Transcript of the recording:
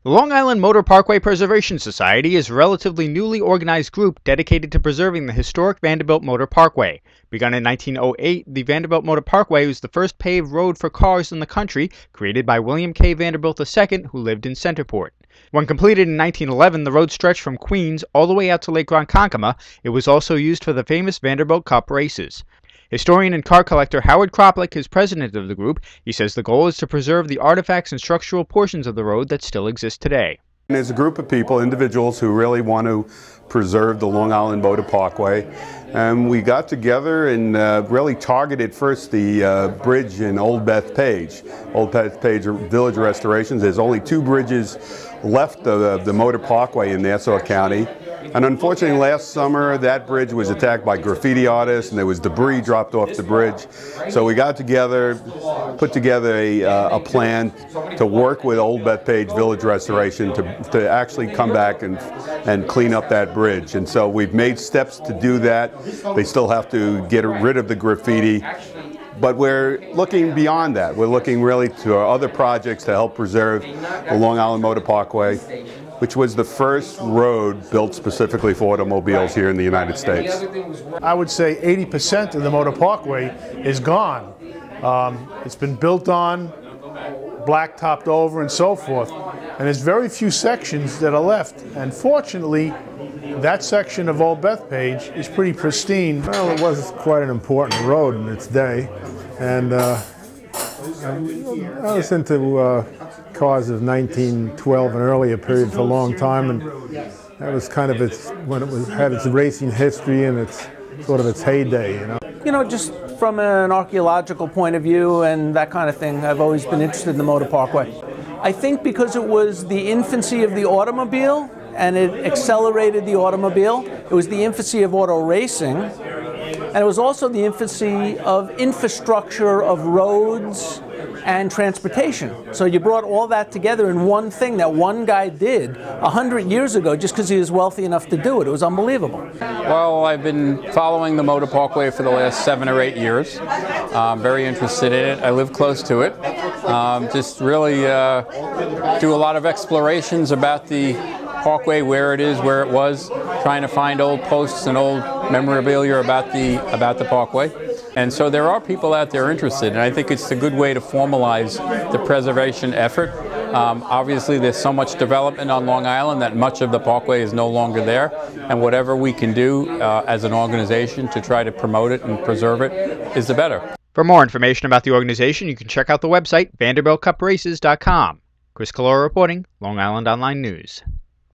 The Long Island Motor Parkway Preservation Society is a relatively newly organized group dedicated to preserving the historic Vanderbilt Motor Parkway. Begun in 1908, the Vanderbilt Motor Parkway was the first paved road for cars in the country, created by William K. Vanderbilt II, who lived in Centerport. When completed in 1911, the road stretched from Queens all the way out to Lake Ronkonkoma. It was also used for the famous Vanderbilt Cup races. Historian and car collector Howard Kroplik is president of the group. He says the goal is to preserve the artifacts and structural portions of the road that still exist today. There's a group of people, individuals, who really want to preserve the Long Island Motor Parkway. And we got together and really targeted first the bridge in Old Bethpage. Old Bethpage Village restorations. There's only 2 bridges left of the Motor Parkway in Nassau County. And unfortunately, last summer, that bridge was attacked by graffiti artists, and there was debris dropped off the bridge. So we got together, put together a plan to work with Old Bethpage Village Restoration to actually come back and clean up that bridge. And so we've made steps to do that. They still have to get rid of the graffiti. But we're looking beyond that. We're looking really to other projects to help preserve the Long Island Motor Parkway, which was the first road built specifically for automobiles here in the United States. I would say 80% of the Motor Parkway is gone. It's been built on, blacktopped over, and so forth. And there's very few sections that are left. And fortunately, that section of Old Bethpage is pretty pristine. Well, it was quite an important road in its day. And I was into cars of 1912 and earlier period for a long time, and that was kind of when it had its racing history and its sort of its heyday, you know. You know, just from an archaeological point of view and that kind of thing, I've always been interested in the Motor Parkway. I think because it was the infancy of the automobile and it accelerated the automobile. It was the infancy of auto racing, and it was also the infancy of infrastructure of roads and transportation. So you brought all that together in one thing that one guy did 100 years ago just because he was wealthy enough to do it. It was unbelievable. Well, I've been following the Motor Parkway for the last 7 or 8 years. I'm very interested in it. I live close to it. Just really do a lot of explorations about the Parkway, where it is, where it was, trying to find old posts and old memorabilia about the Parkway. And so there are people out there interested, and I think it's a good way to formalize the preservation effort. Obviously, there's so much development on Long Island that much of the Parkway is no longer there, and whatever we can do as an organization to try to promote it and preserve it is the better. For more information about the organization, you can check out the website, VanderbiltCupRaces.com. Chris Collora reporting, Long Island Online News.